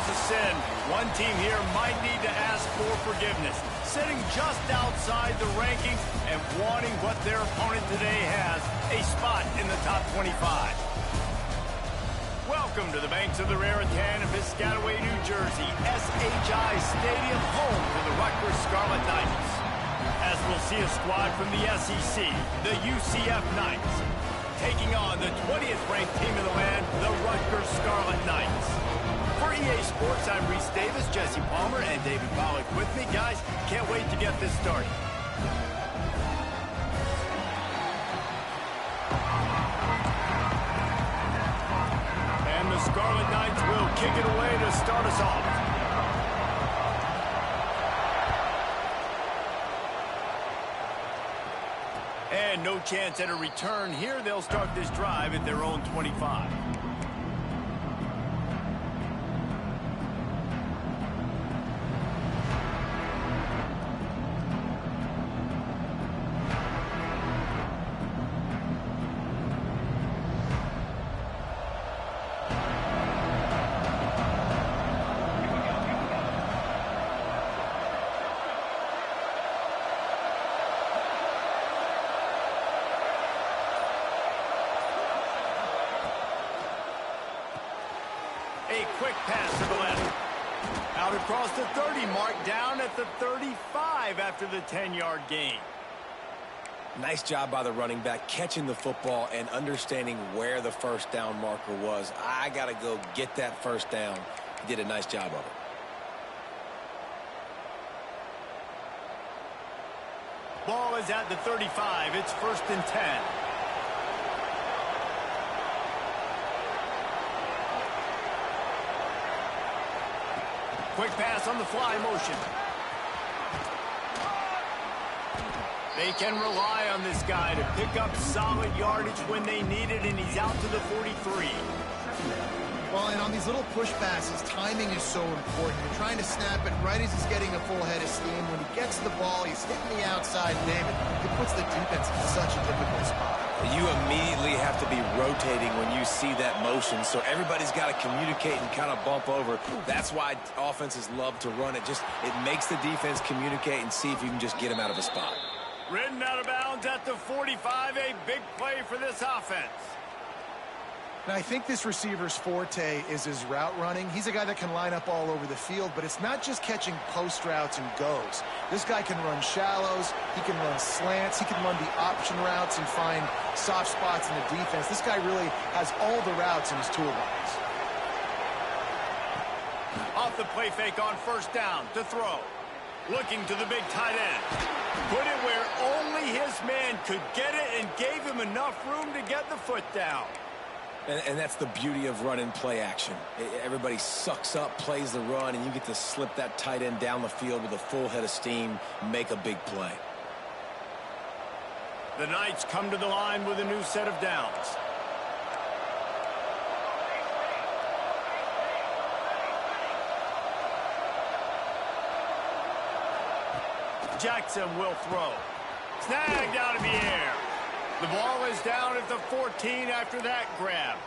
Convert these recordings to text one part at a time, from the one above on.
there's a sin, one team here might need to ask for forgiveness. Sitting just outside the rankings and wanting what their opponent today has, a spot in the top 25. Welcome to the banks of the Raritan in Piscataway, New Jersey, SHI Stadium, home for the Rutgers Scarlet Knights. As we'll see a squad from the SEC, the UCF Knights, taking on the 20th ranked team in the land, the Rutgers Scarlet Knights. For EA Sports, I'm Reese Davis, Jesse Palmer, and David Pollack with me. Guys, can't wait to get this started. And the Scarlet Knights will kick it away to start us off. And no chance at a return here. They'll start this drive at their own 25. A quick pass to the left. Out across the 30 mark, down at the 35 after the 10-yard gain. Nice job by the running back, catching the football and understanding where the first down marker was. I got to go get that first down. He did a nice job of it. Ball is at the 35. It's 1st and 10. Quick pass on the fly motion. They can rely on this guy to pick up solid yardage when they need it, and he's out to the 43. Well, and on these little push passes, timing is so important. You're trying to snap it right as he's getting a full head of steam. When he gets the ball, he's hitting the outside, David. It puts the defense in such a difficult spot. You immediately have to be rotating when you see that motion, so everybody's got to communicate and kind of bump over. That's why offenses love to run it. It makes the defense communicate and see if you can just get him out of a spot. Ridden out of bounds at the 45, a big play for this offense. Now, I think this receiver's forte is his route running. He's a guy that can line up all over the field, but it's not just catching post routes and goes. This guy can run shallows, he can run slants, he can run the option routes and find soft spots in the defense. This guy really has all the routes in his toolbox. Off the play fake on 1st down to throw. Looking to the big tight end. Put it where only his man could get it and gave him enough room to get the foot down. And that's the beauty of running play action. Everybody sucks up, plays the run, and you get to slip that tight end down the field with a full head of steam, make a big play. The Knights come to the line with a new set of downs. Jackson will throw. Snagged out of the air. The ball is down at the 14 after that grab.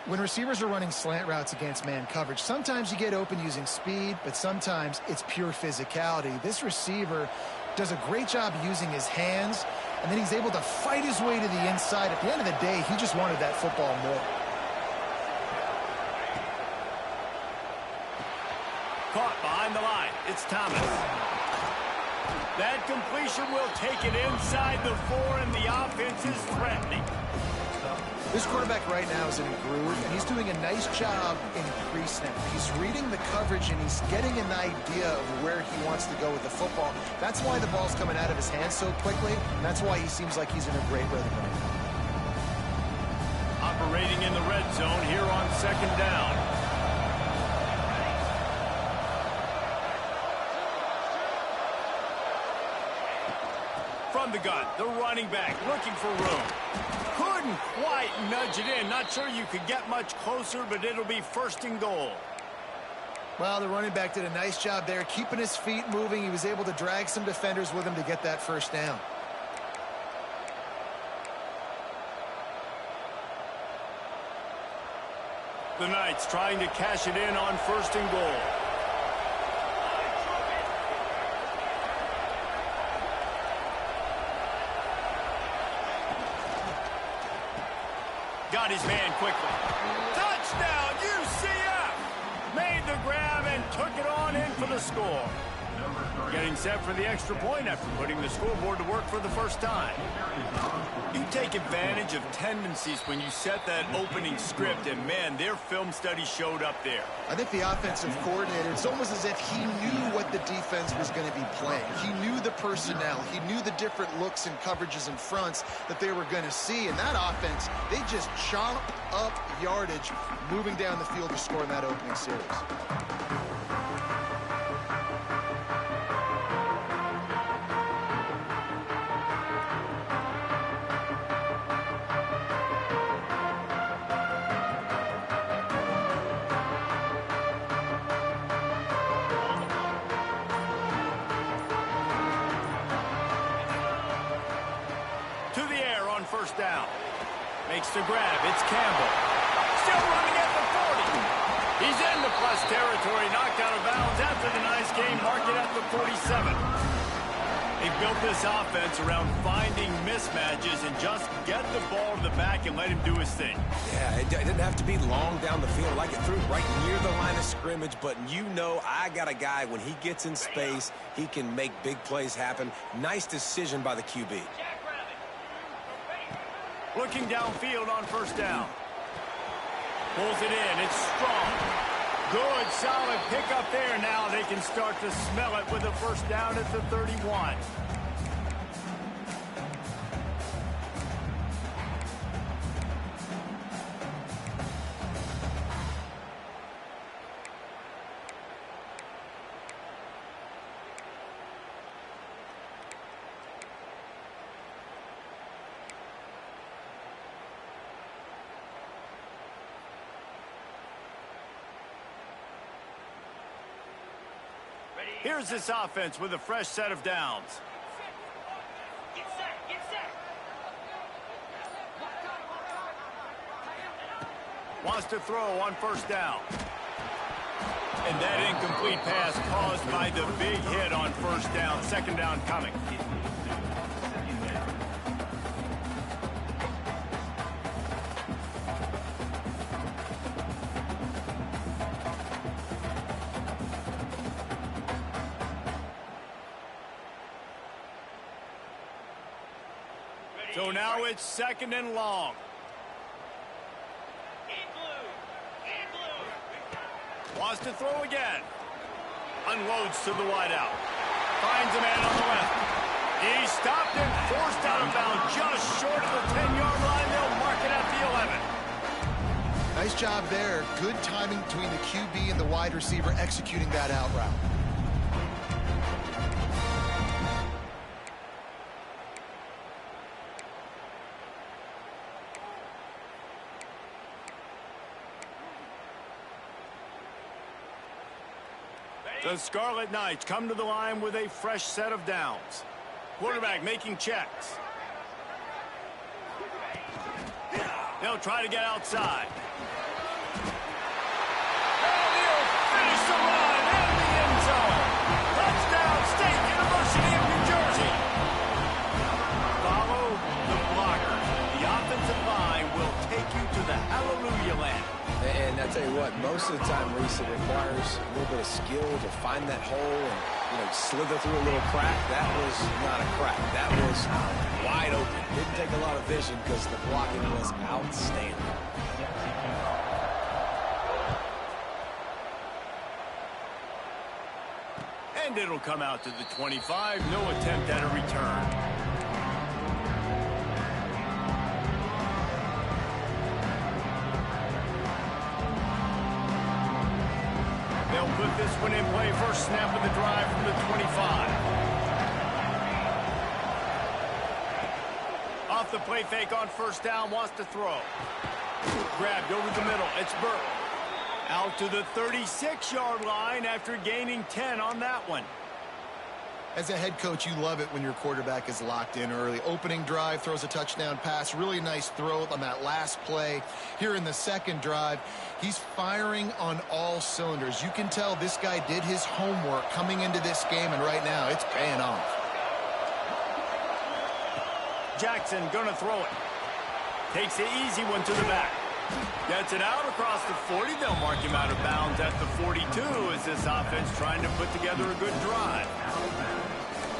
When receivers are running slant routes against man coverage, sometimes you get open using speed, but sometimes it's pure physicality. This receiver does a great job using his hands, and then he's able to fight his way to the inside. At the end of the day, he just wanted that football more. Caught behind the line. It's Thomas. That completion will take it inside the 4, and the offense is threatening. This quarterback right now is in a groove, and he's doing a nice job in pre-snap. He's reading the coverage, and he's getting an idea of where he wants to go with the football. That's why the ball's coming out of his hands so quickly, and that's why he seems like he's in a great rhythm right now. Operating in the red zone here on 2nd down. From the gun, the running back looking for room. Couldn't quite nudge it in. Not sure you could get much closer, but it'll be 1st and goal. Well, the running back did a nice job there, keeping his feet moving. He was able to drag some defenders with him to get that 1st down. The Knights trying to cash it in on 1st and goal. Got his man quickly. Touchdown, UCF! Made the grab and took it on in for the score. Getting set for the extra point after putting the scoreboard to work for the first time. You take advantage of tendencies when you set that opening script, and man, their film study showed up there. I think the offensive coordinator, it's almost as if he knew what the defense was going to be playing. He knew the personnel. He knew the different looks and coverages and fronts that they were going to see. And that offense, they just chomp up yardage moving down the field to score in that opening series. First down. Makes the grab. It's Campbell. Still running at the 40. He's into plus territory. Knocked out of bounds after the nice game. Mark it at the 47. They built this offense around finding mismatches and just get the ball to the back and let him do his thing. Yeah, it didn't have to be long down the field. Like it threw right near the line of scrimmage, but you know I got a guy, when he gets in space, he can make big plays happen. Nice decision by the QB. Looking downfield on first down. Pulls it in. It's strong. Good, solid pickup there. Now they can start to smell it with a first down at the 31. Here's this offense with a fresh set of downs. Get set. Wants to throw on first down. And that incomplete pass caused by the big hit on first down. Second down coming. So now it's second and long. Wants to throw again. Unloads to the wideout. Finds a man on the left. He stopped and forced out of bounds just short of the 10-yard line. They'll mark it at the 11. Nice job there. Good timing between the QB and the wide receiver executing that out route. The Scarlet Knights come to the line with a fresh set of downs. Quarterback making checks. They'll try to get outside. And he'll finish the run in the end zone. Touchdown, State University of New Jersey. Follow the blocker. The offensive line will take you to the hallelujah land. And I tell you what, most of the time, Reese, it requires a little bit of skill to find that hole and, slither through a little crack. That was not a crack. That was wide open. Didn't take a lot of vision because the blocking was outstanding. And it'll come out to the 25. No attempt at a return. They'll put this one in play. First snap of the drive from the 25. Off the play fake on first down, wants to throw. Grabbed over the middle. It's Burke. Out to the 36-yard line after gaining 10 on that one. As a head coach, you love it when your quarterback is locked in early. Opening drive, throws a touchdown pass. Really nice throw on that last play. Here in the second drive, he's firing on all cylinders. You can tell this guy did his homework coming into this game, and right now it's paying off. Jackson gonna throw it. Takes the easy one to the back. Gets it out across the 40. They'll mark him out of bounds at the 42 as this offense trying to put together a good drive.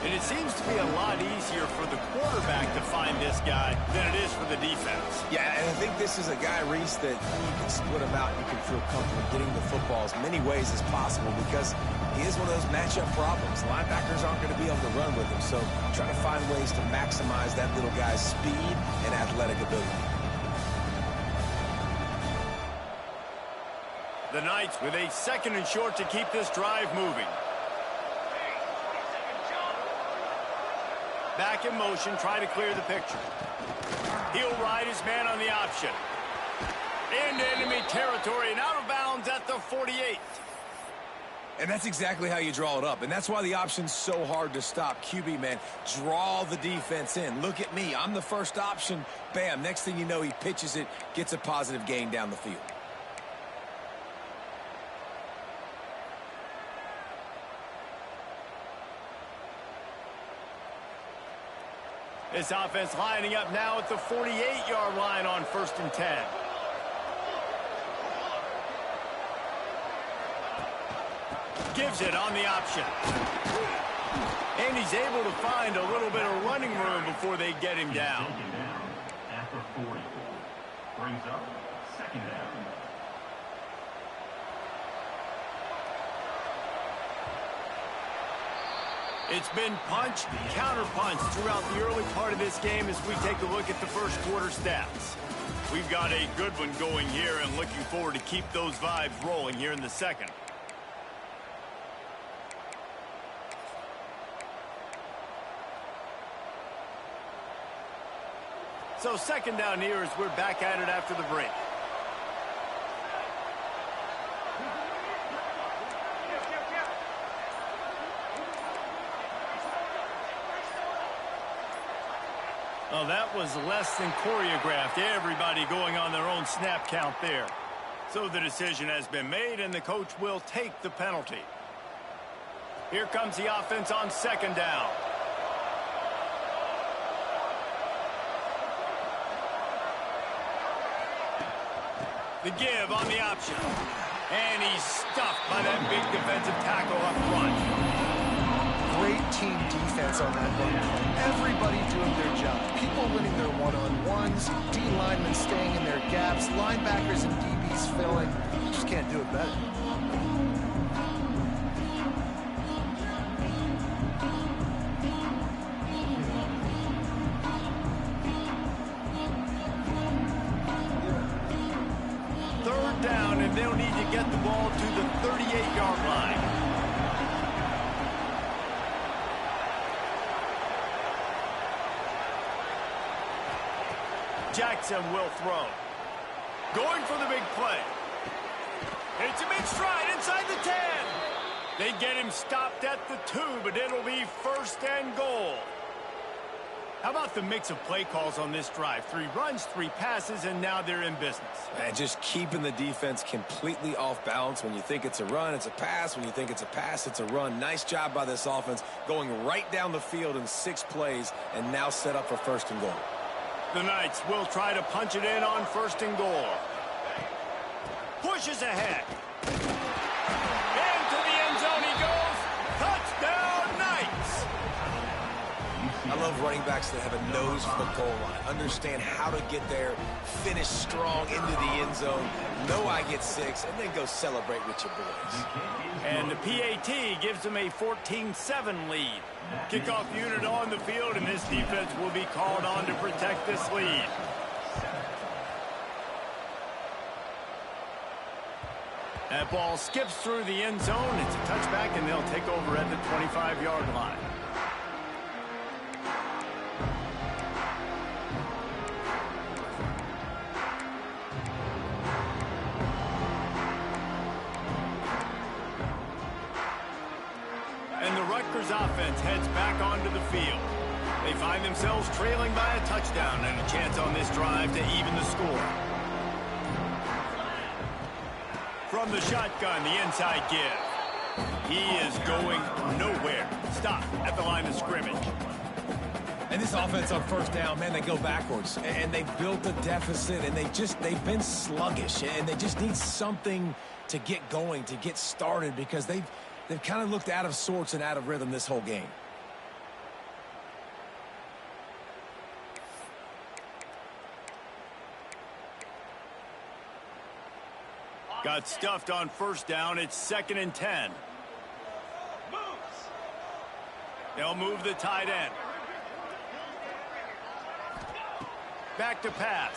And it seems to be a lot easier for the quarterback to find this guy than it is for the defense. Yeah, and I think this is a guy, Reese, that you can split him out. You can feel comfortable getting the football as many ways as possible because he is one of those matchup problems. Linebackers aren't going to be able to run with him, so try to find ways to maximize that little guy's speed and athletic ability. The Knights with a 2nd and short to keep this drive moving. Back in motion, try to clear the picture. He'll ride his man on the option. Into enemy territory and out of bounds at the 48. And that's exactly how you draw it up. And that's why the option's so hard to stop. QB, man, draw the defense in. Look at me. I'm the first option. Bam. Next thing you know, he pitches it, gets a positive gain down the field. This offense lining up now at the 48-yard line on 1st and 10. Gives it on the option. And he's able to find a little bit of running room before they get him down. After 44. Brings up 2nd down. It's been punch, counter-punch throughout the early part of this game as we take a look at the first quarter stats. We've got a good one going here and looking forward to keep those vibes rolling here in the second. So 2nd down here as we're back at it after the break. Well, that was less than choreographed. Everybody going on their own snap count there. So the decision has been made, and the coach will take the penalty. Here comes the offense on 2nd down. The give on the option. And he's stuffed by that big defensive tackle up front. Great team defense on that run play. Everybody doing their job. People winning their one-on-ones, D linemen staying in their gaps, linebackers and DBs filling. You just can't do it better. Third down, and they'll need to get the ball to the 38-yard line. Jackson will throw. Going for the big play. It's a big stride inside the 10. They get him stopped at the 2, but it'll be 1st and goal. How about the mix of play calls on this drive? 3 runs, 3 passes, and now they're in business. And just keeping the defense completely off balance. When you think it's a run, it's a pass. When you think it's a pass, it's a run. Nice job by this offense going right down the field in 6 plays and now set up for 1st and goal. The Knights will try to punch it in on 1st and goal. Pushes ahead. Into the end zone he goes. Touchdown, Knights! I love running backs that have a nose for the goal line. Understand how to get there, finish strong into the end zone, know I get 6, and then go celebrate with your boys. And the PAT gives them a 14-7 lead. Kickoff unit on the field, and this defense will be called on to protect this lead. That ball skips through the end zone. It's a touchback, and they'll take over at the 25-yard line. offense heads back onto the field. They find themselves trailing by a touchdown and a chance on this drive to even the score. From the shotgun, the inside give. He is going nowhere. Stop at the line of scrimmage. And this offense on first down, man, they go backwards. And they've built a deficit, and they've been sluggish. And they just need something to get going, to get started, because they've kind of looked out of sorts and out of rhythm this whole game. Got stuffed on first down. It's 2nd and 10. They'll move the tight end. Back to pass.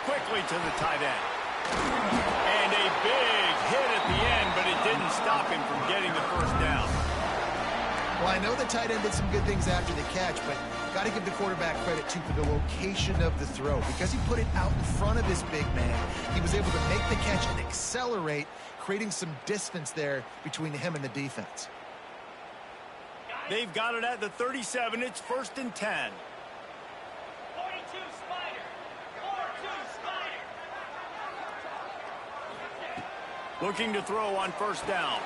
Quickly to the tight end. And a big hit at the end, but it didn't stop him from getting the first down. Well, I know the tight end did some good things after the catch, but got to give the quarterback credit, too, for the location of the throw. Because he put it out in front of his big man, he was able to make the catch and accelerate, creating some distance there between him and the defense. They've got it at the 37. It's 1st and 10. 42 Spider. 42 Spider. Looking to throw on first down.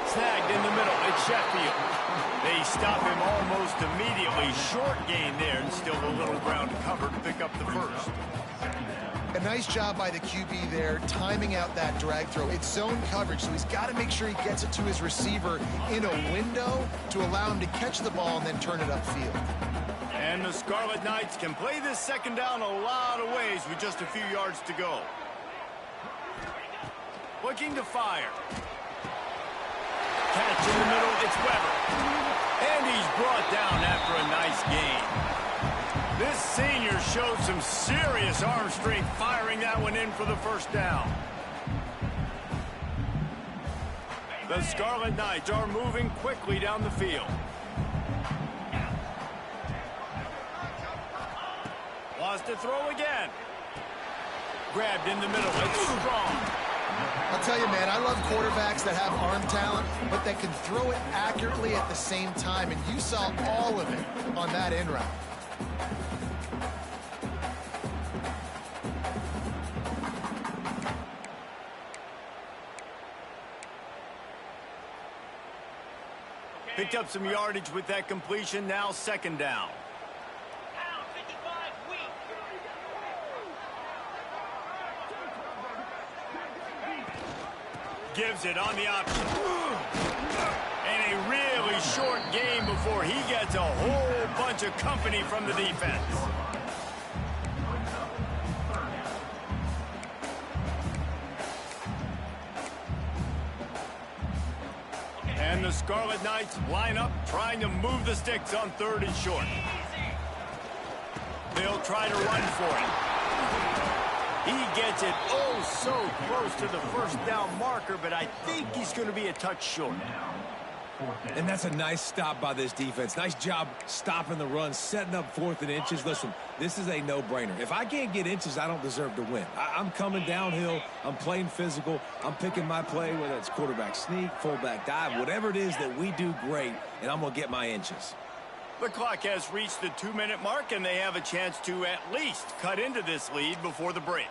Snagged in the middle. It's Sheffield. They stop him almost immediately. Short gain there, and still a little ground to cover to pick up the first. A nice job by the QB there, timing out that drag throw. It's zone coverage, so he's got to make sure he gets it to his receiver in a window to allow him to catch the ball and then turn it upfield. And the Scarlet Knights can play this second down a lot of ways with just a few yards to go. Looking to fire. Catch in the middle, it's Weber. And he's brought down after a nice gain. This senior showed some serious arm strength firing that one in for the first down. The Scarlet Knights are moving quickly down the field. Wants to throw again. Grabbed in the middle, it's strong. I'll tell you, man, I love quarterbacks that have arm talent, but that can throw it accurately at the same time, and you saw all of it on that in route. Picked up some yardage with that completion, now 2nd down. Pound 55 weak. Gives it on the option. And a really short game before he gets a whole bunch of company from the defense. And the Scarlet Knights line up, trying to move the sticks on 3rd and short. They'll try to run for it. He gets it oh so close to the first down marker, but I think he's going to be a touch short. And that's a nice stop by this defense. Nice job stopping the run, setting up 4th and inches. Listen, this is a no-brainer. If I can't get inches, I don't deserve to win. I'm coming downhill. I'm playing physical. I'm picking my play, whether it's quarterback sneak, fullback dive, whatever it is that we do great, and I'm going to get my inches. The clock has reached the 2-minute mark, and they have a chance to at least cut into this lead before the break.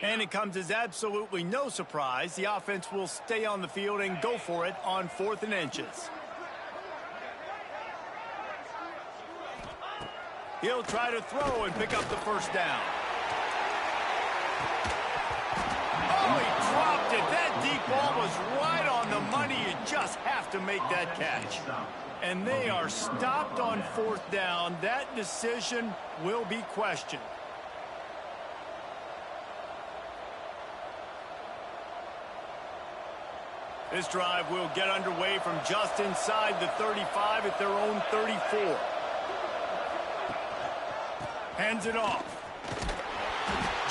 And it comes as absolutely no surprise. The offense will stay on the field and go for it on 4th and inches. He'll try to throw and pick up the first down. Oh, he dropped it. That deep ball was right on the money. You just have to make that catch. And they are stopped on 4th down. That decision will be questioned. This drive will get underway from just inside the 35 at their own 34. Hands it off.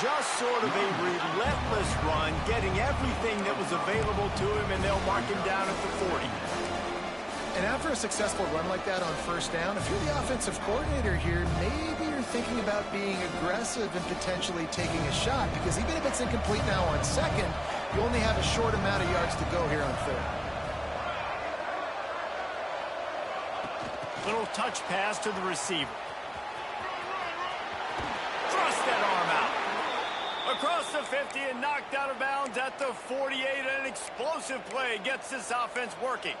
Just sort of a relentless run, getting everything that was available to him, and they'll mark him down at the 40. And after a successful run like that on first down, if you're the offensive coordinator here, maybe you're thinking about being aggressive and potentially taking a shot, because even if it's incomplete now on second, you only have a short amount of yards to go here on third. Little touch pass to the receiver. Thrust that arm out. Across the 50 and knocked out of bounds at the 48. An explosive play gets this offense working.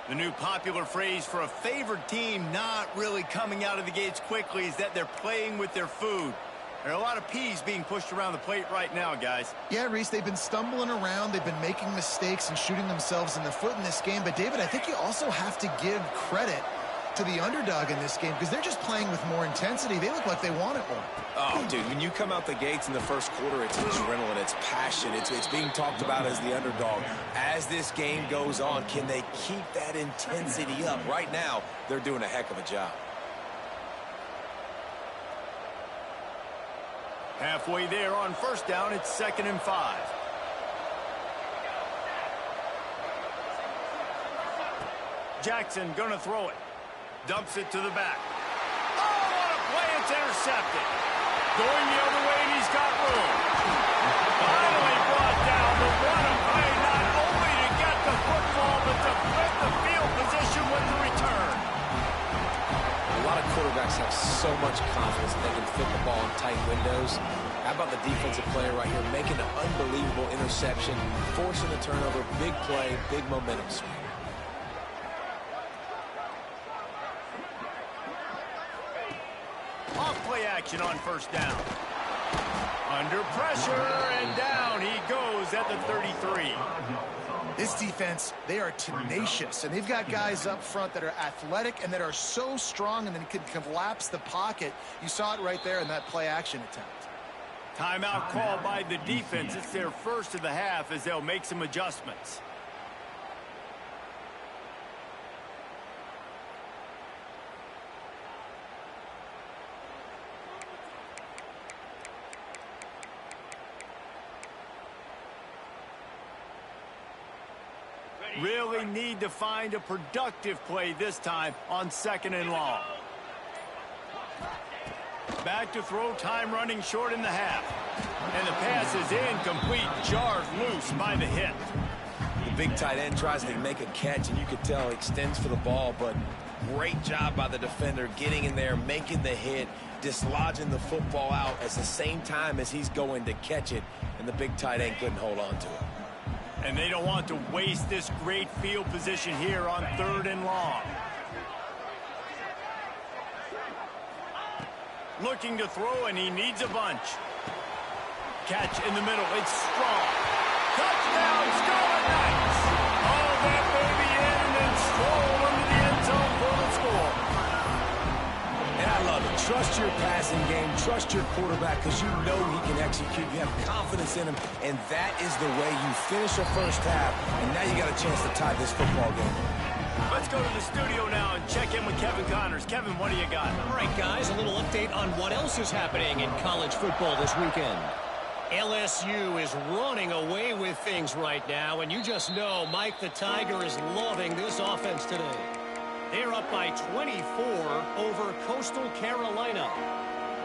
The new popular phrase for a favored team not really coming out of the gates quickly is that they're playing with their food. There are a lot of peas being pushed around the plate right now, guys. Yeah, Reese, they've been stumbling around. They've been making mistakes and shooting themselves in the foot in this game. But, David, I think you also have to give credit to the underdog in this game because they're just playing with more intensity. They look like they want it more. Oh, dude, when you come out the gates in the first quarter, it's adrenaline, it's passion, it's being talked about as the underdog. As this game goes on, can they keep that intensity up? Right now, they're doing a heck of a job. Halfway there on first down, it's 2nd and 5. Jackson gonna throw it. Dumps it to the back. Oh, what a play. It's intercepted. Going the other way, and he's got room. Finally brought down, but what a play, not only to get the football, but to flip the field position with the return. A lot of quarterbacks have so much confidence that they can fit the ball in tight windows. How about the defensive player right here making an unbelievable interception, forcing the turnover, big play, big momentum swing. Off-play action on first down. Under pressure, and down he goes at the 33. This defense, they are tenacious, and they've got guys up front that are athletic and that are so strong and then can collapse the pocket. You saw it right there in that play-action attempt. Timeout called by the defense. It's their first of the half as they'll make some adjustments. Really need to find a productive play this time on 2nd and long. Back to throw, time running short in the half. And the pass is incomplete, jarred loose by the hit. The big tight end tries to make a catch, and you could tell he extends for the ball, but great job by the defender getting in there, making the hit, dislodging the football out at the same time as he's going to catch it, and the big tight end couldn't hold on to it. And they don't want to waste this great field position here on 3rd and long. Looking to throw, and he needs a bunch. Catch in the middle. It's strong. Touchdown, Scarlet Knights. Oh, that baby in and then stroll into the end zone for the score. And I love it. Trust your passing game. Trust your quarterback because you know he can execute. You have confidence in him, and that is the way you finish a first half. And now you got a chance to tie this football game. Let's go to the studio now and check in with Kevin Connors. Kevin, what do you got? All right, guys, a little update on what else is happening in college football this weekend. LSU is running away with things right now, and you just know Mike the Tiger is loving this offense today. They're up by 24 over Coastal Carolina.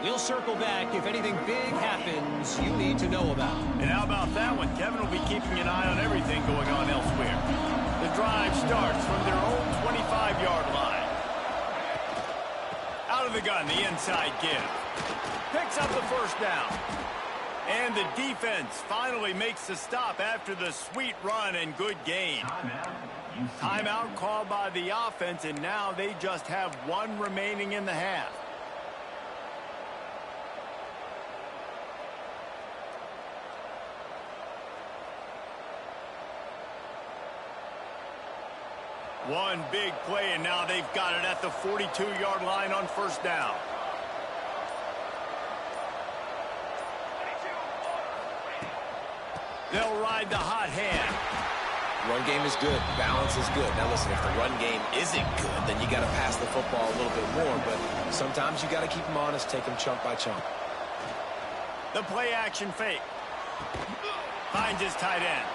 We'll circle back if anything big happens you need to know about. And how about that one? Kevin will be keeping an eye on everything going on elsewhere. The drive starts from their own 25-yard line. Out of the gun, the inside give. Picks up the first down. And the defense finally makes the stop after the sweet run and good gain. Timeout called by the offense, and now they just have one remaining in the half. One big play, and now they've got it at the 42-yard line on first down. They'll ride the hot hand. Run game is good. Balance is good. Now, listen, if the run game isn't good, then you got to pass the football a little bit more. But sometimes you got to keep them honest, take them chunk by chunk. The play action fake. Finds his tight end.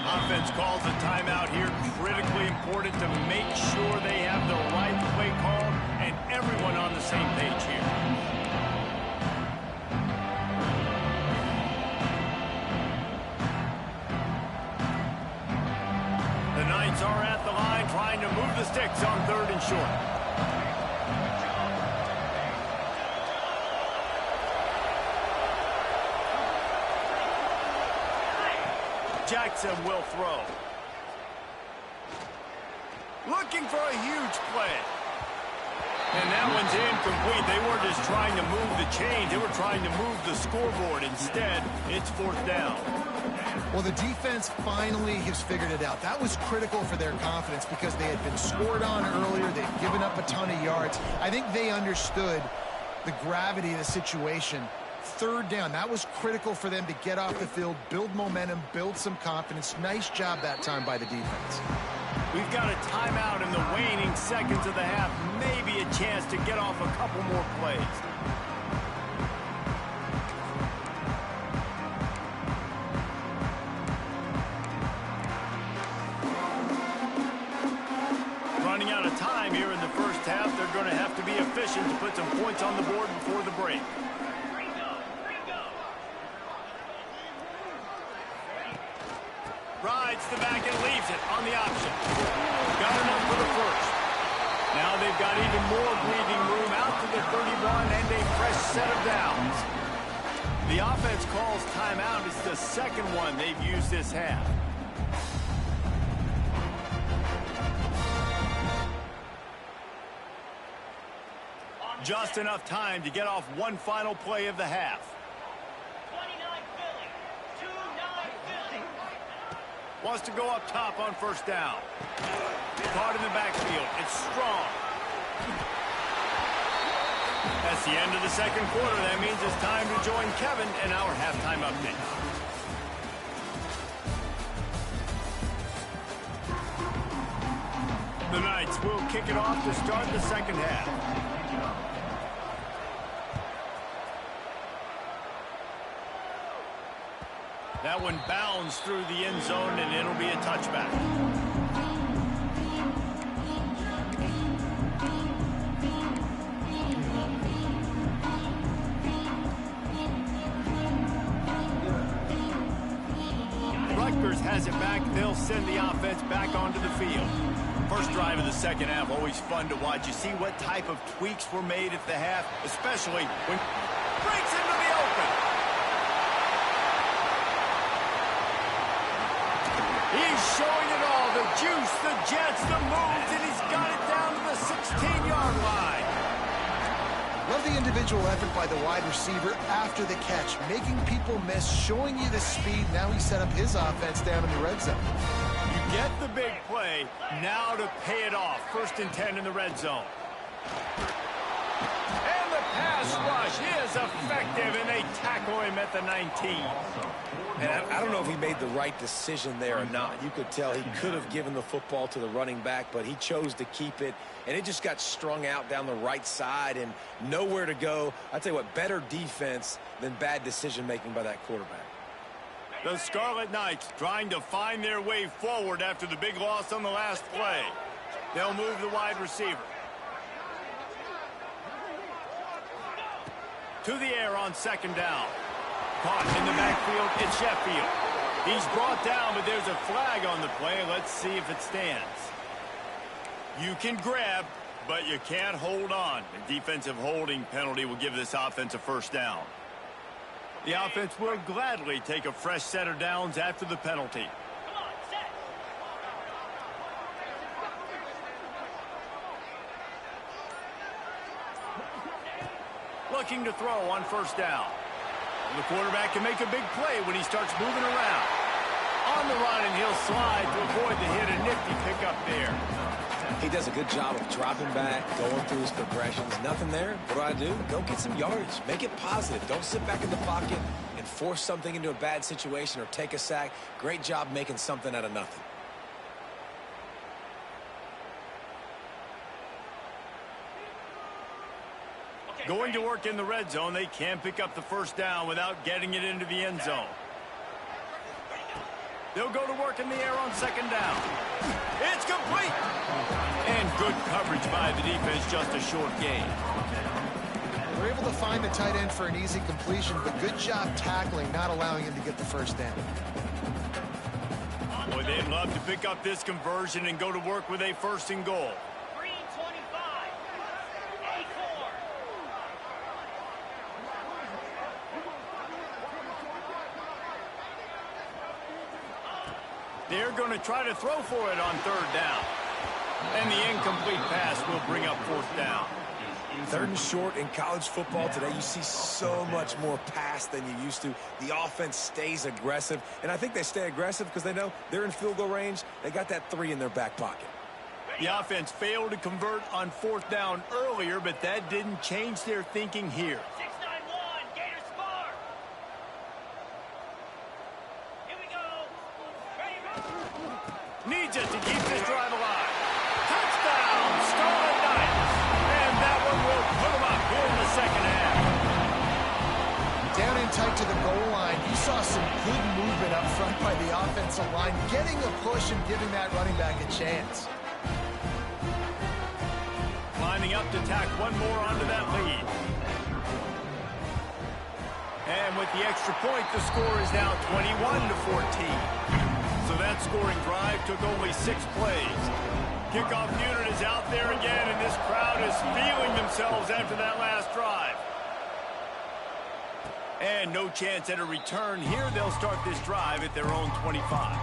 Offense calls a timeout here. Critically important to make sure they have the right play call and everyone on the same page here. The Knights are at the line trying to move the sticks on 3rd and short. Jackson will throw. Looking for a huge play. And that one's incomplete. They weren't just trying to move the chains. They were trying to move the scoreboard. Instead, it's 4th down. Well, the defense finally has figured it out. That was critical for their confidence because they had been scored on earlier. They'd given up a ton of yards. I think they understood the gravity of the situation. 3rd down, that was critical for them to get off the field, build momentum, build some confidence. Nice job that time by the defense. We've got a timeout in the waning seconds of the half. Maybe a chance to get off a couple more plays. Running out of time here in the first half. They're going to have to be efficient to put some points on the board before the break. Rides the back and leaves it on the option. Got enough for the first. Now they've got even more breathing room out to the 31 and a fresh set of downs. The offense calls timeout. It's the second one they've used this half. Just enough time to get off one final play of the half. Wants to go up top on 1st down. Caught in the backfield. It's strong. That's the end of the second quarter. That means it's time to join Kevin in our halftime update. The Knights will kick it off to start the second half. That one bounds through the end zone, and it'll be a touchback. Rutgers has it back. They'll send the offense back onto the field. First drive of the second half, always fun to watch. You see what type of tweaks were made at the half, especially when breaks into the open. He's showing it all, the juice, the jets, the moves, and he's got it down to the 16-yard line. Love the individual effort by the wide receiver after the catch, making people miss, showing you the speed. Now he set up his offense down in the red zone. You get the big play, now to pay it off. 1st and 10 in the red zone. And the pass rush is effective, and they tackle him at the 19. And I don't know if he made the right decision there or not. You could tell he could have given the football to the running back, but he chose to keep it, and it just got strung out down the right side and nowhere to go. I tell you what, better defense than bad decision-making by that quarterback. The Scarlet Knights trying to find their way forward after the big loss on the last play. They'll move the wide receiver. To the air on 2nd down. Caught in the backfield, it's Sheffield. He's brought down, but there's a flag on the play. Let's see if it stands. You can grab, but you can't hold on. A defensive holding penalty will give this offense a 1st down. The offense will gladly take a fresh set of downs after the penalty. Looking to throw on 1st down. The quarterback can make a big play when he starts moving around. On the run, and he'll slide to avoid the hit. A nifty pickup there. He does a good job of dropping back, going through his progressions. Nothing there. What do? Go get some yardage. Make it positive. Don't sit back in the pocket and force something into a bad situation or take a sack. Great job making something out of nothing. Going to work in the red zone, they can pick up the first down without getting it into the end zone. They'll go to work in the air on second down. It's complete. And good coverage by the defense, just a short gain. They're able to find the tight end for an easy completion, but good job tackling, not allowing him to get the first down. Boy, they'd love to pick up this conversion and go to work with a first and goal. Green 25. Acorn. They're going to try to throw for it on third down. And the incomplete pass will bring up fourth down. Third and short in college football today, you see so much more pass than you used to. The offense stays aggressive, and I think they stay aggressive because they know they're in field goal range. They got that 3 in their back pocket. The offense failed to convert on fourth down earlier, but that didn't change their thinking here. 691. Gator Spar. Here we go. Ready, Needs it to keep this drive alive. Touchdown, Scarlet Knights. And that one will put them up here in the second half. Down in tight to the goal line, you saw some good movement up front by the offensive line, getting a push and giving that running back a chance. Lining up to tack one more onto that lead. And with the extra point, the score is now 21-14. So that scoring drive took only 6 plays. Kickoff unit is out there again, and this crowd is feeling themselves after that last drive. And no chance at a return here. They'll start this drive at their own 25.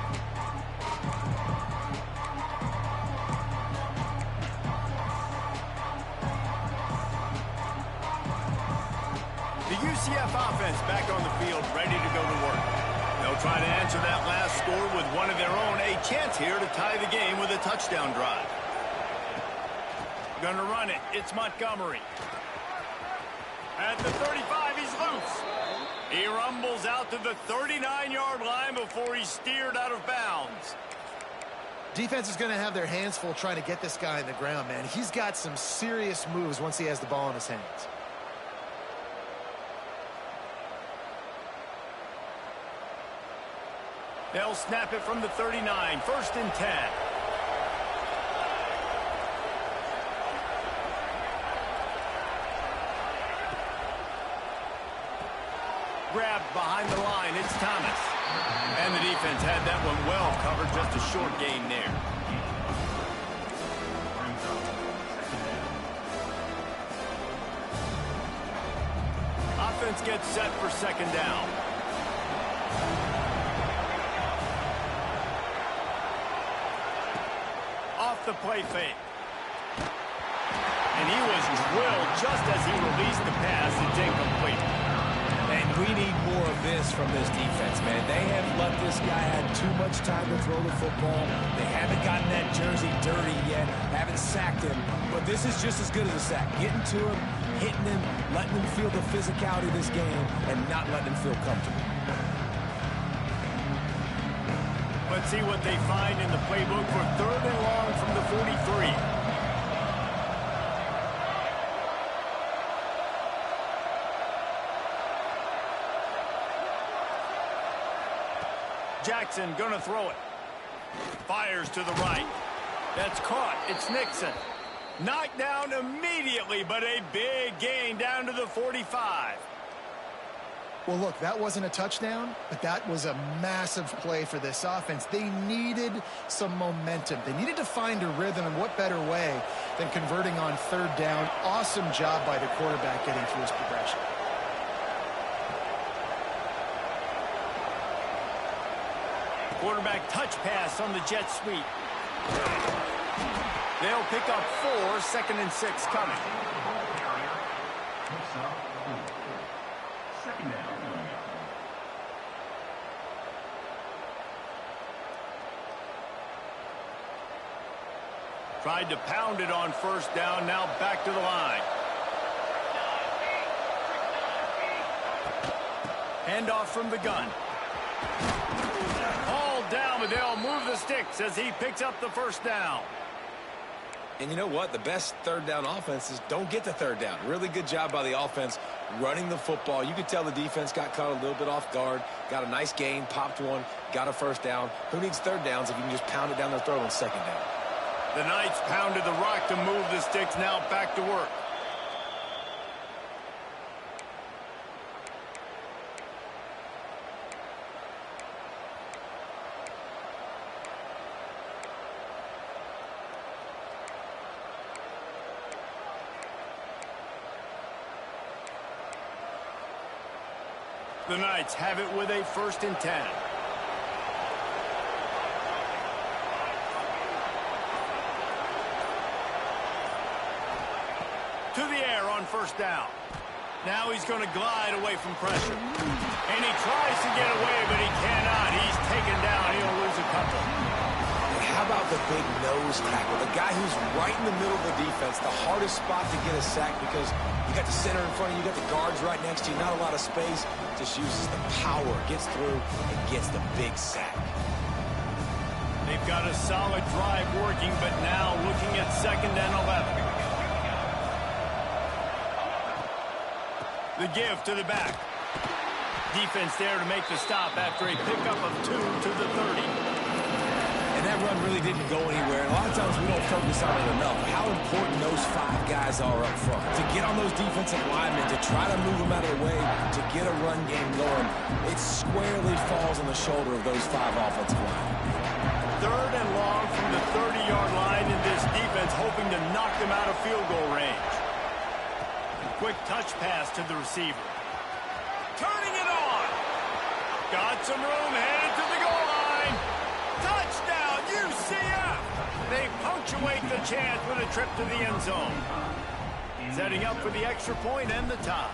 The UCF offense back on the field, ready to go to work. They'll try to answer that last score with one of their own. A chance here to tie the game with a touchdown drive. Gonna run it. It's Montgomery. At the 35, he's loose. He rumbles out to the 39-yard line before he's steered out of bounds. Defense is going to have their hands full trying to get this guy on the ground, man. He's got some serious moves once he has the ball in his hands. They'll snap it from the 39, first and 10. Grabbed behind the line, it's Thomas. And the defense had that one well covered, just a short gain there. Offense gets set for second down. Off the play fake. And he was drilled just as he released the pass. It's incomplete. And we need more of this from this defense, man. They have let this guy have too much time to throw the football. They haven't gotten that jersey dirty yet, haven't sacked him. But this is just as good as a sack. Getting to him, hitting him, letting him feel the physicality of this game, and not letting him feel comfortable. Let's see what they find in the playbook for third and long from the 43. Jackson gonna throw it. Fires to the right. That's caught. It's Nixon. Knocked down immediately, but a big gain down to the 45. Well, look, that wasn't a touchdown, but that was a massive play for this offense. They needed some momentum. They needed to find a rhythm, and what better way than converting on third down. Awesome job by the quarterback getting through his progression. Quarterback touch pass on the jet sweep. They'll pick up 4, second and 6 coming. Second down. Tried to pound it on first down, now back to the line. Handoff from the gun. All down, but they'll move the sticks as he picks up the first down. And you know what? The best third down offenses don't get the third down. Really good job by the offense running the football. You could tell the defense got caught a little bit off guard, got a nice gain, popped one, got a first down. Who needs third downs if you can just pound it down their throat on second down? The Knights pounded the rock to move the sticks. Now back to work. The Knights have it with a 1st and 10. To the air on 1st down. Now he's going to glide away from pressure. And he tries to get away, but he cannot. He's taken down. He'll lose a couple. How about the big nose tackle? The guy who's right in the middle of the defense, the hardest spot to get a sack because you got the center in front of you, you got the guards right next to you, not a lot of space. Just uses the power, gets through, and gets the big sack. They've got a solid drive working, but now looking at 2nd and 11. The give to the back. Defense there to make the stop after a pickup of 2 to the 30. And that run really didn't go anywhere. And a lot of times we don't focus on it enough. How important those 5 guys are up front. To get on those defensive linemen, to try to move them out of the way, to get a run game going, it squarely falls on the shoulder of those 5 offensive linemen. 3rd and long from the 30-yard line, in this defense hoping to knock them out of field goal range. Quick touch pass to the receiver. Turning it on. Got some room, headed to the goal line. Touchdown, UCF! They punctuate the chance with a trip to the end zone. Setting up for the extra point and the tie.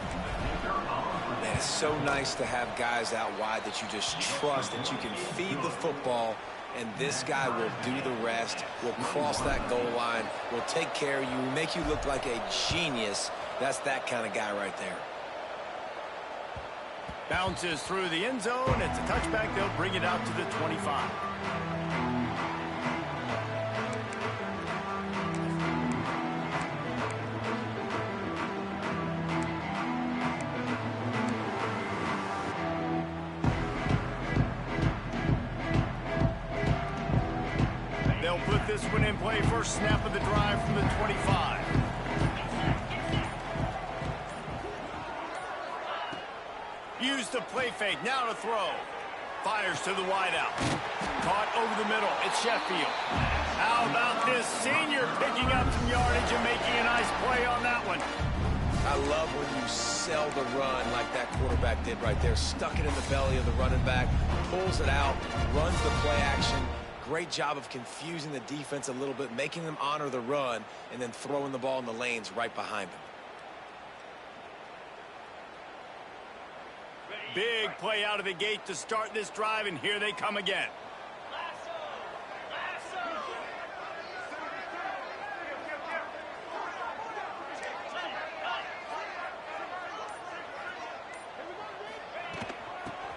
Man, it's so nice to have guys out wide that you just trust that you can feed the football, and this guy will do the rest, will cross that goal line, will take care of you, make you look like a genius. That's that kind of guy right there. Bounces through the end zone. It's a touchback. They'll bring it out to the 25. They'll put this one in play. First snap of the drive from the 25. Use the play fake. Now to throw. Fires to the wideout. Caught over the middle. It's Sheffield. How about this senior picking up some yardage and making a nice play on that one? I love when you sell the run like that quarterback did right there. Stuck it in the belly of the running back. Pulls it out. Runs the play action. Great job of confusing the defense a little bit, making them honor the run, and then throwing the ball in the lanes right behind them. Big play out of the gate to start this drive, and here they come again.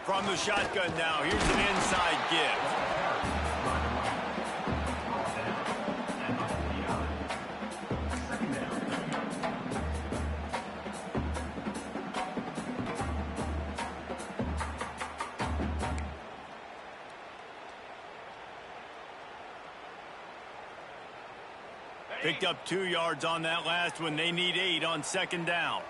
From the shotgun now, here's an inside give. Picked up 2 yards on that last one. They need 8 on 2nd down.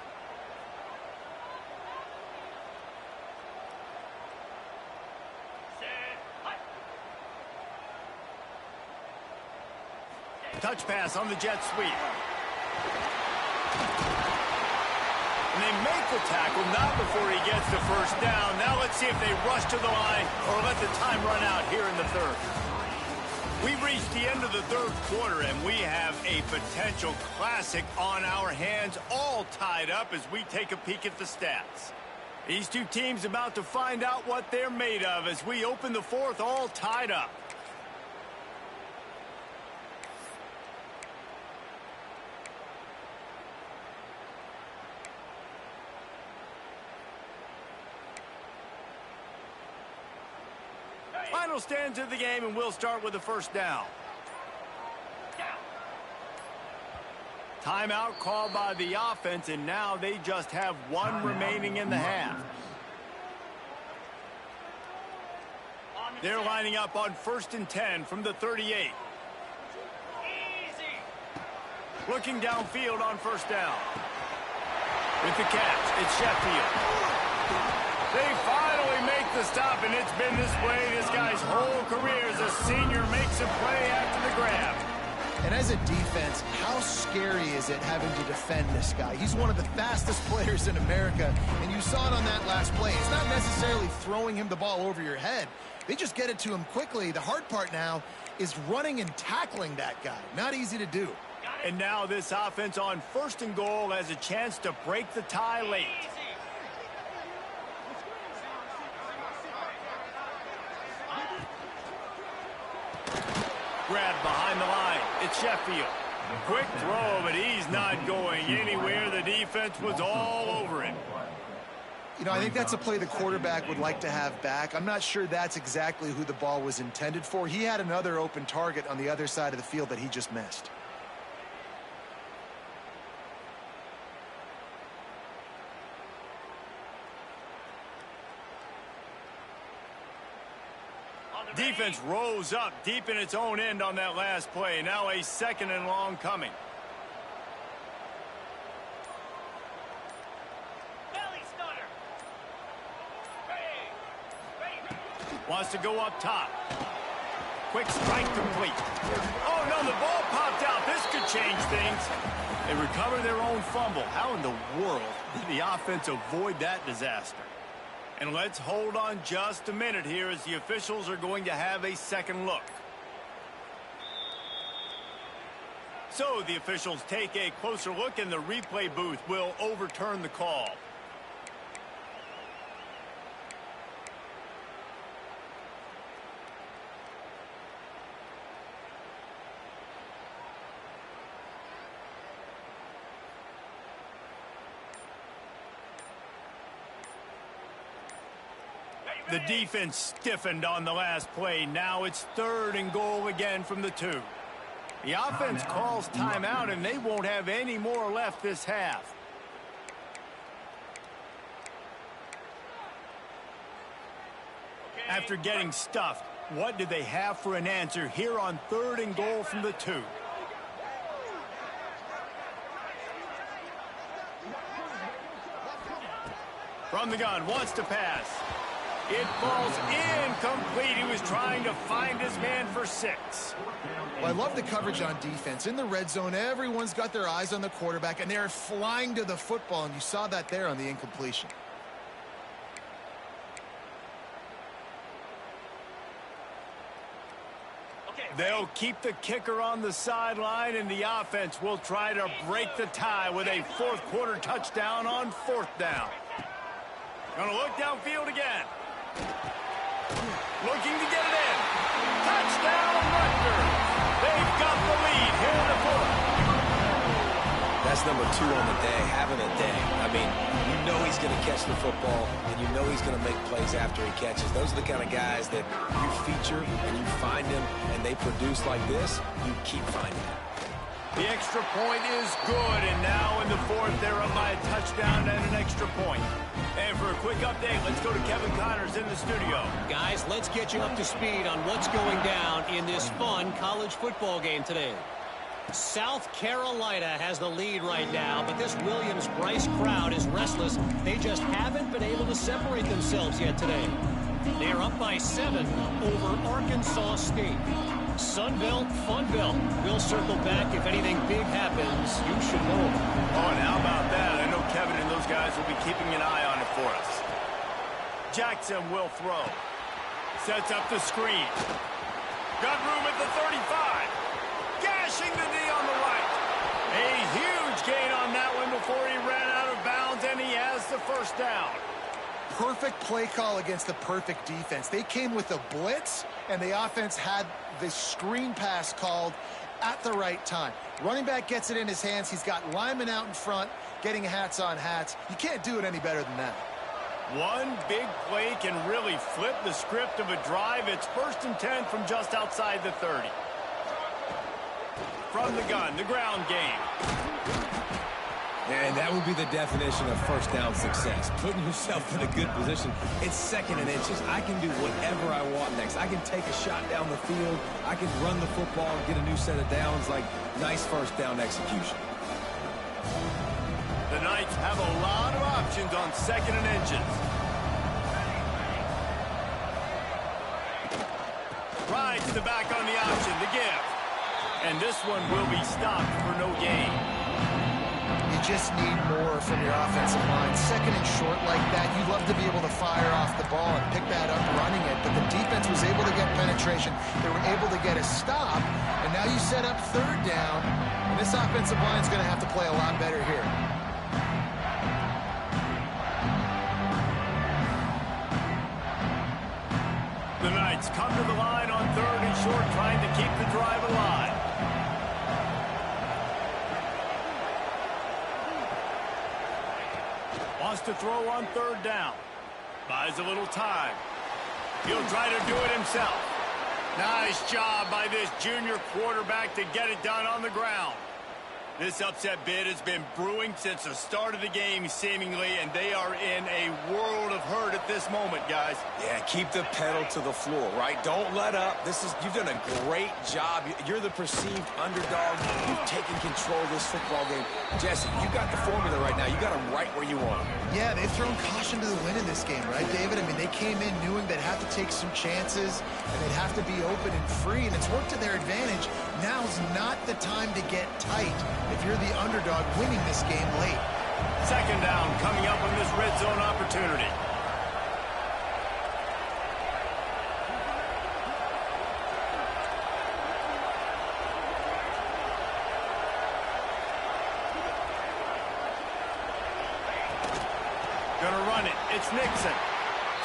Touch pass on the jet sweep. And they make the tackle, not before he gets the 1st down. Now let's see if they rush to the line or let the time run out here in the 3rd. We've reached the end of the 3rd quarter, and we have a potential classic on our hands, all tied up as we take a peek at the stats. These two teams about to find out what they're made of as we open the 4th, all tied up. Final stands of the game, and we'll start with the 1st down. Timeout called by the offense, and now they just have one remaining in the half. They're lining up on 1st and 10 from the 38. Looking downfield on 1st down. With the catch, it's Sheffield. They finally make the stop, and it's been this way this guy's whole career as a senior makes a play after the grab. And as a defense, how scary is it having to defend this guy? He's one of the fastest players in America, and you saw it on that last play. It's not necessarily throwing him the ball over your head. They just get it to him quickly. The hard part now is running and tackling that guy. Not easy to do. And now this offense on 1st and goal has a chance to break the tie late. Grab behind the line. It's Sheffield. Quick throw, but he's not going anywhere. The defense was all over him. You know, I think that's a play the quarterback would like to have back. I'm not sure that's exactly who the ball was intended for. He had another open target on the other side of the field that he just missed. Defense rose up deep in its own end on that last play. Now a 2nd and long coming. Wants to go up top. Quick strike complete. Oh, no, the ball popped out. This could change things. They recover their own fumble. How in the world did the offense avoid that disaster? And let's hold on just a minute here as the officials are going to have a second look. So the officials take a closer look, and the replay booth will overturn the call. The defense stiffened on the last play. Now it's 3rd and goal again from the 2. The offense calls timeout, and they won't have any more left this half. After getting stuffed, what do they have for an answer here on 3rd and goal from the 2? From the gun, wants to pass. It falls incomplete. He was trying to find his man for 6. Well, I love the coverage on defense. In the red zone, everyone's got their eyes on the quarterback, and they're flying to the football, and you saw that there on the incompletion. They'll keep the kicker on the sideline, and the offense will try to break the tie with a 4th quarter touchdown on 4th down. Gonna look downfield again. Looking to get it in. Touchdown, Rutgers. They've got the lead here in the 4th. That's number 2 on the day, having a day. I mean, you know he's going to catch the football, and you know he's going to make plays after he catches. Those are the kind of guys that you feature and you find them, and they produce like this, you keep finding them. The extra point is good, and now in the 4th, they're up by a touchdown and an extra point. And for a quick update, let's go to Kevin Connors in the studio. Guys, let's get you up to speed on what's going down in this fun college football game today. South Carolina has the lead right now, but this Williams-Brice crowd is restless. They just haven't been able to separate themselves yet today. They are up by 7 over Arkansas State. Sunbelt, Funbelt. We'll circle back if anything big happens. You should know. Oh, and how about that? I know Kevin and those guys will be keeping an eye on it for us. Jackson will throw. Sets up the screen. Got room at the 35. Gashing the knee on the right. A huge gain on that one before he ran out of bounds, and he has the 1st down. Perfect play call against the perfect defense. They came with a blitz, and the offense had the screen pass called at the right time. Running back gets it in his hands. He's got linemen out in front getting hats on hats. You can't do it any better than that. One big play can really flip the script of a drive. It's 1st and 10 from just outside the 30. from the gun, the ground game. And that would be the definition of first down success. Putting yourself in a good position. It's 2nd and inches. I can do whatever I want next. I can take a shot down the field. I can run the football and get a new set of downs. Like, nice first down execution. The Knights have a lot of options on 2nd and inches. Rides the back on the option, the give. And this one will be stopped for no gain. You just need more from your offensive line. 2nd and short like that, you'd love to be able to fire off the ball and pick that up running it, but the defense was able to get penetration. They were able to get a stop, and now you set up 3rd down, and this offensive line is going to have to play a lot better here. The Knights come to the line on 3rd and short, trying to keep the drive alive. Wants to throw on 3rd down. Buys a little time. He'll try to do it himself. Nice job by this junior quarterback to get it done on the ground. This upset bid has been brewing since the start of the game, seemingly, and they are in a world of hurt at this moment, guys. Yeah, keep the pedal to the floor, right? Don't let up. You've done a great job. You're the perceived underdog. You've taken control of this football game. Jesse, you got the formula right now. You got them right where you want them. Yeah, they've thrown caution to the wind in this game, right, David? I mean, they came in knowing they'd have to take some chances, and they'd have to be open and free, and it's worked to their advantage. Now's not the time to get tight if you're the underdog winning this game late. 2nd down coming up on this red zone opportunity. Gonna run it. It's Nixon.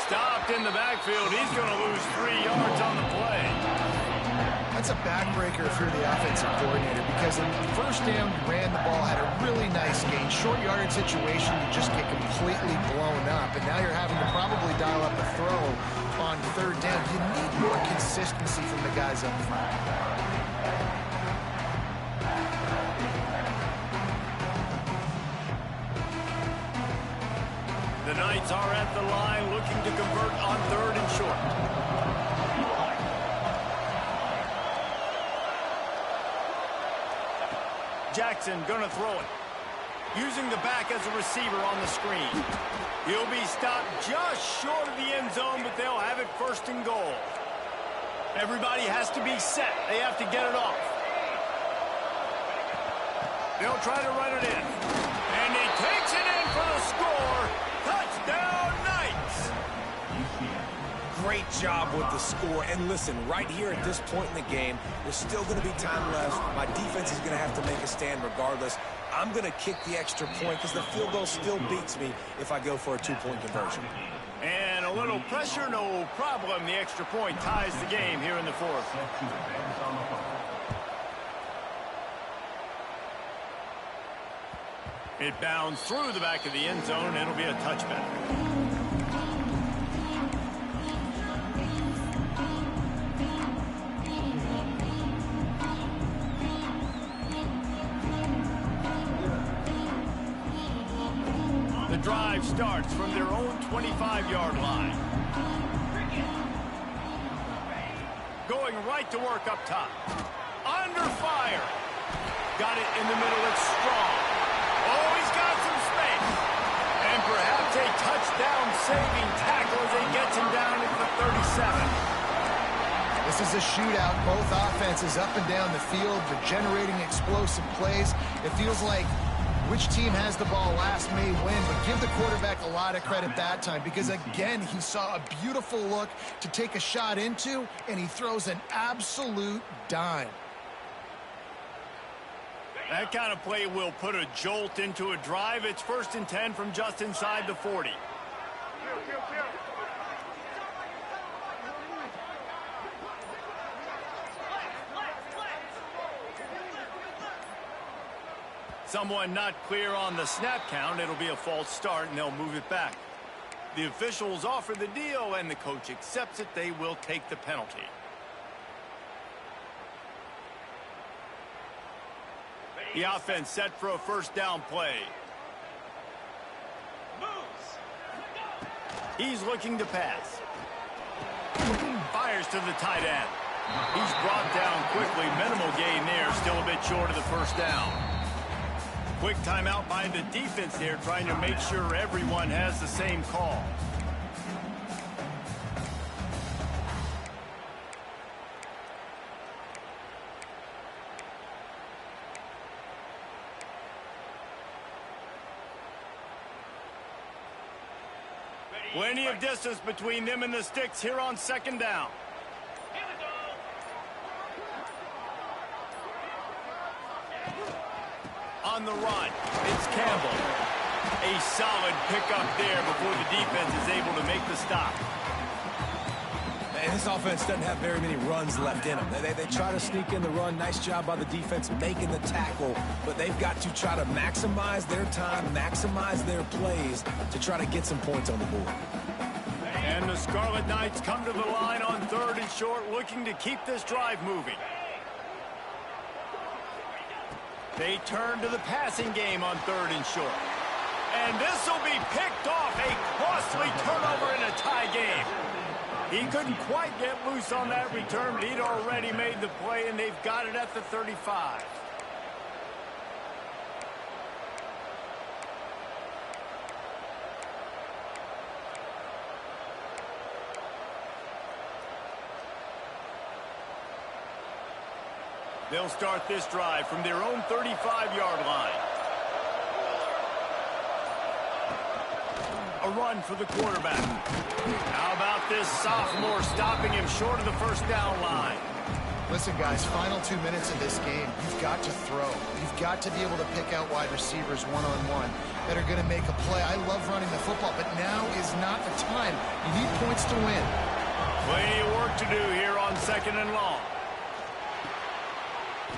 Stopped in the backfield. He's gonna lose 3 yards on the play. That's a backbreaker if you're the offensive coordinator, because in the 1st down, you ran the ball, had a really nice gain. Short yardage situation, you just get completely blown up, and now you're having to probably dial up a throw on 3rd down. You need more consistency from the guys up front. The Knights are at the line looking to convert on 3rd and short. Jackson gonna throw it. Using the back as a receiver on the screen. He'll be stopped just short of the end zone, but they'll have it 1st and goal. Everybody has to be set. They have to get it off. They'll try to run it in. And he takes it in for the score. Touchdown, Knights! Great job with the score. And listen, right here at this point in the game, there's still going to be time left. My defense is going to have to make a stand regardless. I'm going to kick the extra point because the field goal still beats me if I go for a 2-point conversion. And a little pressure, no problem. The extra point ties the game here in the 4th. It bounds through the back of the end zone, and it'll be a touchback. The drive starts from their own 25-yard line. Going right to work up top. Under fire. Got it in the middle. It's strong. Oh, he's got some space. And perhaps a touchdown-saving tackle as he gets him down at the 37. This is a shootout. Both offenses up and down the field. They're generating explosive plays. It feels like which team has the ball last may win, but give the quarterback a lot of credit that time because, again, he saw a beautiful look to take a shot into, and he throws an absolute dime. That kind of play will put a jolt into a drive. It's 1st and 10 from just inside the 40. Someone not clear on the snap count. It'll be a false start, and they'll move it back. The officials offer the deal, and the coach accepts it. They will take the penalty. The offense set for a first down play. He's looking to pass. Fires to the tight end. He's brought down quickly. Minimal gain there. Still a bit short of the first down. Quick timeout by the defense there, trying to make sure everyone has the same call. Plenty of distance between them and the sticks here on second down. Here we go. On the run, it's Campbell. A solid pickup there before the defense is able to make the stop. And this offense doesn't have very many runs left in them. They try to sneak in the run. Nice job by the defense making the tackle. But they've got to try to maximize their time, maximize their plays to try to get some points on the board. And the Scarlet Knights come to the line on 3rd and short, looking to keep this drive moving. They turn to the passing game on 3rd and short. And this will be picked off. A costly turnover in a tie game. He couldn't quite get loose on that return, but he'd already made the play, and they've got it at the 35. They'll start this drive from their own 35-yard line. A run for the quarterback. How about this sophomore stopping him short of the first down line? Listen, guys, final 2 minutes of this game, you've got to throw. You've got to be able to pick out wide receivers one-on-one that are going to make a play. I love running the football, but now is not the time. You need points to win. Plenty of work to do here on 2nd and long.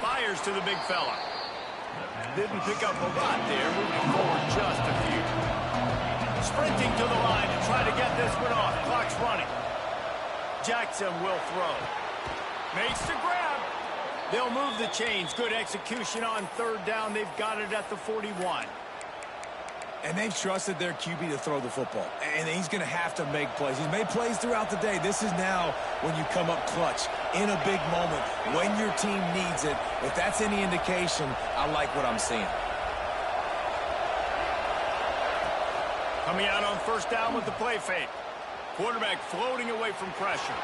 Fires to the big fella. Didn't pick up a lot there, moving forward just a few. Sprinting to the line to try to get this one off. Clock's running. Jackson will throw. Makes the grab. They'll move the chains. Good execution on 3rd down. They've got it at the 41. And they've trusted their QB to throw the football. And he's going to have to make plays. He's made plays throughout the day. This is now when you come up clutch in a big moment when your team needs it. If that's any indication, I like what I'm seeing. Coming out on 1st down with the play fake. Quarterback floating away from pressure.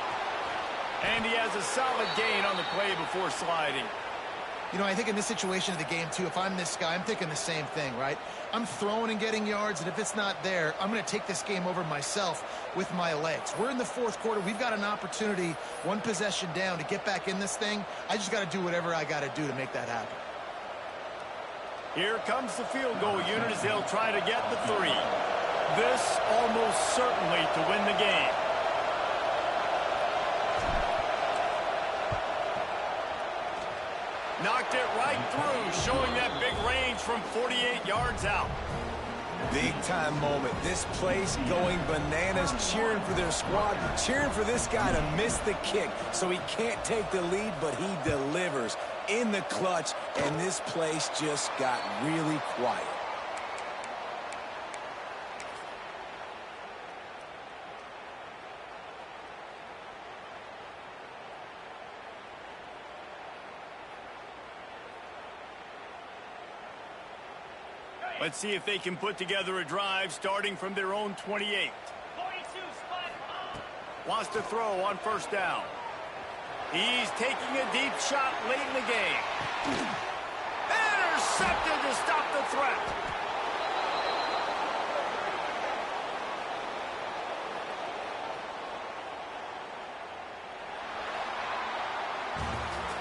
And he has a solid gain on the play before sliding. You know, I think in this situation of the game, too, if I'm this guy, I'm thinking the same thing, right? I'm throwing and getting yards, and if it's not there, I'm going to take this game over myself with my legs. We're in the 4th quarter. We've got an opportunity, 1 possession down, to get back in this thing. I just got to do whatever I got to do to make that happen. Here comes the field goal unit as they'll try to get the 3. This almost certainly to win the game. Knocked it right through, showing that big range from 48 yards out. Big time moment. This place going bananas, cheering for their squad, cheering for this guy to miss the kick so he can't take the lead, but he delivers in the clutch, and this place just got really quiet. Let's see if they can put together a drive starting from their own 28. 42, spot. Wants to throw on 1st down. He's taking a deep shot late in the game. Intercepted to stop the threat.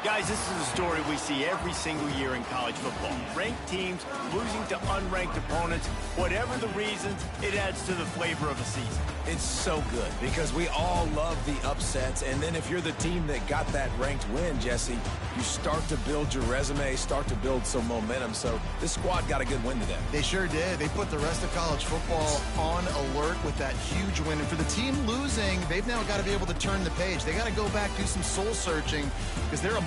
Guys, this is a story we see every single year in college football. Ranked teams losing to unranked opponents. Whatever the reasons, it adds to the flavor of a season. It's so good because we all love the upsets, and then if you're the team that got that ranked win, Jesse, you start to build your resume, start to build some momentum. So this squad got a good win today. They sure did. They put the rest of college football on alert with that huge win. And for the team losing, they've now got to be able to turn the page. They got to go back, do some soul searching, because they're a